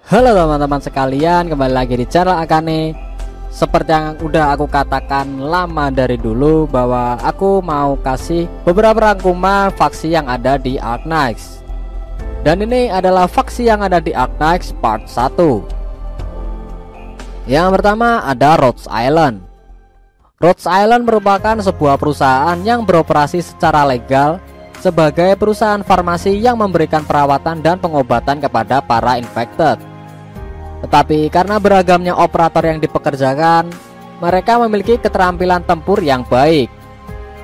Halo teman-teman sekalian, kembali lagi di channel Akane. Seperti yang udah aku katakan lama dari dulu, bahwa aku mau kasih beberapa rangkuman faksi yang ada di Arknights. Dan ini adalah faksi yang ada di Arknights part 1. Yang pertama ada Rhodes Island. Rhodes Island merupakan sebuah perusahaan yang beroperasi secara legal sebagai perusahaan farmasi yang memberikan perawatan dan pengobatan kepada para infected. Tetapi karena beragamnya operator yang dipekerjakan, mereka memiliki keterampilan tempur yang baik.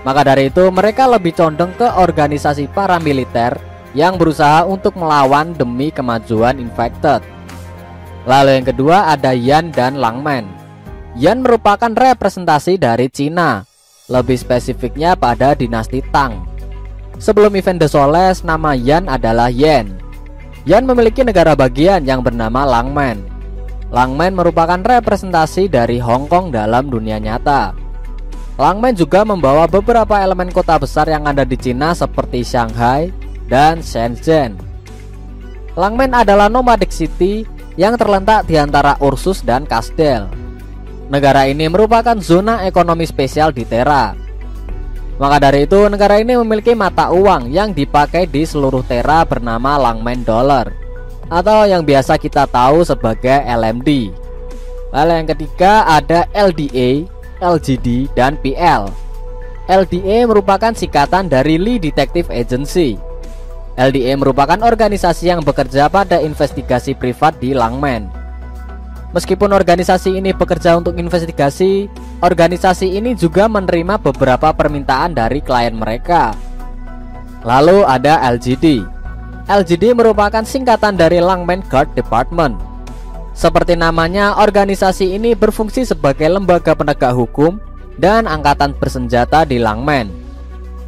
Maka dari itu mereka lebih condong ke organisasi paramiliter yang berusaha untuk melawan demi kemajuan infected. Lalu yang kedua ada Yan dan Langmen. Yan merupakan representasi dari Cina, lebih spesifiknya pada dinasti Tang. Sebelum event Desoles, nama Yan adalah Yan. Yan memiliki negara bagian yang bernama Langmen. Langmen merupakan representasi dari Hong Kong dalam dunia nyata. Langmen juga membawa beberapa elemen kota besar yang ada di Cina seperti Shanghai dan Shenzhen. Langmen adalah nomadic city yang terletak di antara Ursus dan Kasdel. Negara ini merupakan zona ekonomi spesial di Terra. Maka dari itu negara ini memiliki mata uang yang dipakai di seluruh Terra bernama Langmen Dollar, atau yang biasa kita tahu sebagai LMD. Lalu yang ketiga ada LDA, LGD, dan PL. LDA merupakan singkatan dari Lee Detective Agency. LDA merupakan organisasi yang bekerja pada investigasi privat di Langmen. Meskipun organisasi ini bekerja untuk investigasi, organisasi ini juga menerima beberapa permintaan dari klien mereka. Lalu ada LGD. LGD merupakan singkatan dari Langmen Guard Department. Seperti namanya, organisasi ini berfungsi sebagai lembaga penegak hukum dan angkatan bersenjata di Langmen.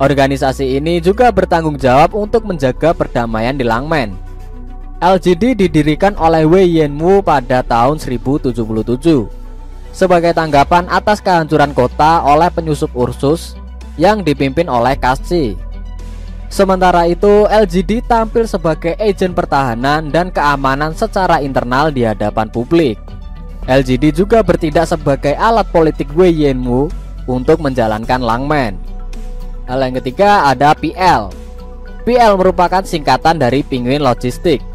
Organisasi ini juga bertanggung jawab untuk menjaga perdamaian di Langmen. LGD didirikan oleh Wei Yanwu pada tahun 1077 sebagai tanggapan atas kehancuran kota oleh penyusup Ursus yang dipimpin oleh Kasci. Sementara itu, LGD tampil sebagai agen pertahanan dan keamanan secara internal di hadapan publik. LGD juga bertindak sebagai alat politik Wei Yanwu untuk menjalankan Langmen. Hal yang ketiga ada PL. PL merupakan singkatan dari Penguin Logistik.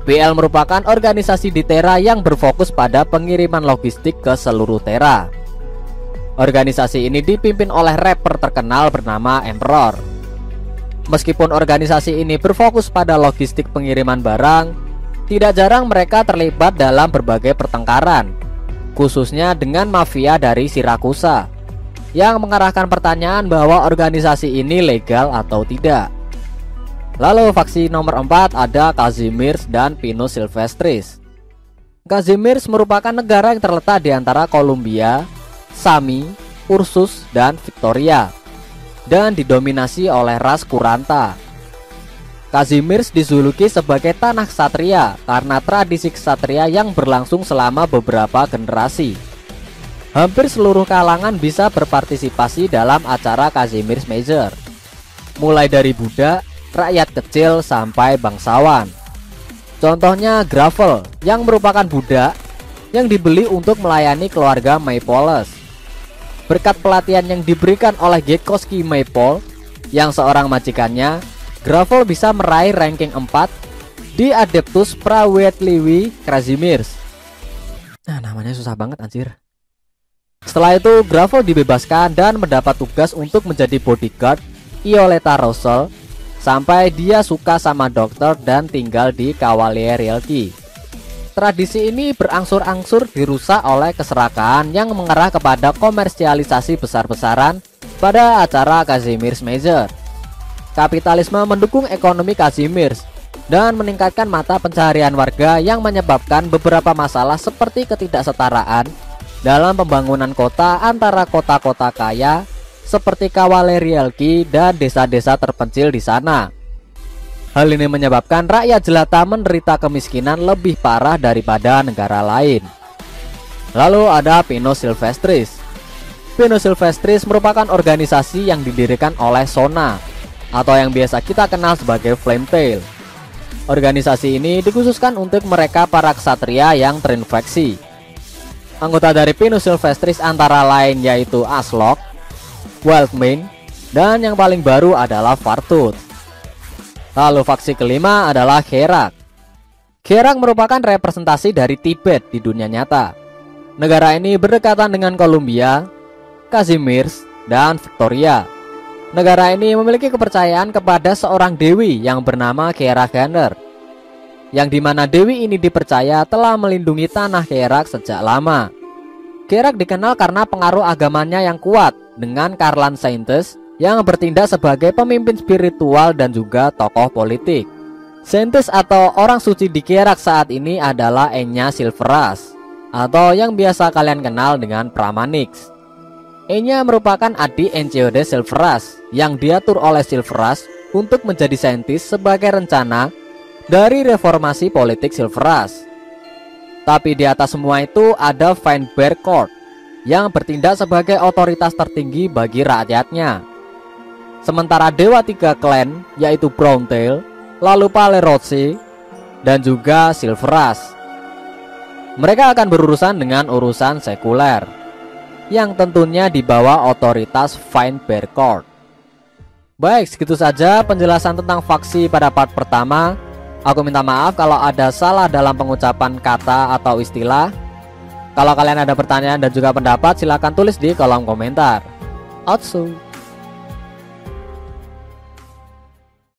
PL merupakan organisasi di Terra yang berfokus pada pengiriman logistik ke seluruh Terra. Organisasi ini dipimpin oleh rapper terkenal bernama Emperor. Meskipun organisasi ini berfokus pada logistik pengiriman barang, tidak jarang mereka terlibat dalam berbagai pertengkaran, khususnya dengan mafia dari Sirakusa, yang mengarahkan pertanyaan bahwa organisasi ini legal atau tidak. Lalu faksi nomor 4 ada Kazimirs dan Pinus Silvestris. Kazimirs merupakan negara yang terletak di antara Columbia, Sami, Ursus, dan Victoria, dan didominasi oleh ras Kuranta. Kazimirs dijuluki sebagai tanah ksatria karena tradisi ksatria yang berlangsung selama beberapa generasi. Hampir seluruh kalangan bisa berpartisipasi dalam acara Kazimirs Major, mulai dari budak, rakyat kecil, sampai bangsawan. Contohnya Gravel, yang merupakan budak yang dibeli untuk melayani keluarga Maypoles. Berkat pelatihan yang diberikan oleh Gekoski Maypole, yang seorang majikannya, Gravel bisa meraih ranking 4 di Adeptus Prawiedliwi Kazimirs. Nah, namanya susah banget anjir. Setelah itu Gravel dibebaskan dan mendapat tugas untuk menjadi bodyguard Ioleta Russell sampai dia suka sama dokter dan tinggal di Cavalierelki. Tradisi ini berangsur-angsur dirusak oleh keserakahan yang mengarah kepada komersialisasi besar-besaran pada acara Kazimirs Major. Kapitalisme mendukung ekonomi Kazimirs dan meningkatkan mata pencaharian warga yang menyebabkan beberapa masalah seperti ketidaksetaraan dalam pembangunan kota antara kota-kota kaya seperti Cavalierelki dan desa-desa terpencil di sana. Hal ini menyebabkan rakyat jelata menderita kemiskinan lebih parah daripada negara lain. Lalu ada Pinus Silvestris. Pinus Silvestris merupakan organisasi yang didirikan oleh Sona, atau yang biasa kita kenal sebagai Flametail. Organisasi ini dikhususkan untuk mereka para ksatria yang terinfeksi. Anggota dari Pinus Sylvestris antara lain yaitu Aslok, Wildmane, dan yang paling baru adalah Vartooth. Lalu faksi kelima adalah Kherak. Kherak merupakan representasi dari Tibet di dunia nyata. Negara ini berdekatan dengan Columbia, Kazimirs, dan Victoria. Negara ini memiliki kepercayaan kepada seorang dewi yang bernama Kherak Ganer, yang dimana dewi ini dipercaya telah melindungi tanah Kherak sejak lama. Kherak dikenal karena pengaruh agamanya yang kuat dengan Karlan Saintes yang bertindak sebagai pemimpin spiritual dan juga tokoh politik. Saintes atau orang suci di Kherak saat ini adalah Enya Silveras, atau yang biasa kalian kenal dengan Pramanix. Enya merupakan adik Enceodes Silveras yang diatur oleh Silveras untuk menjadi saintis sebagai rencana dari reformasi politik Silveras. Tapi di atas semua itu ada Finebear Court yang bertindak sebagai otoritas tertinggi bagi rakyatnya. Sementara Dewa Tiga Clan yaitu Browntail, lalu Palerothi, dan juga Silveras, mereka akan berurusan dengan urusan sekuler yang tentunya di bawah otoritas Finebear Court. Baik, segitu saja penjelasan tentang faksi pada part pertama. Aku minta maaf kalau ada salah dalam pengucapan kata atau istilah. Kalau kalian ada pertanyaan dan juga pendapat, silahkan tulis di kolom komentar. Outso.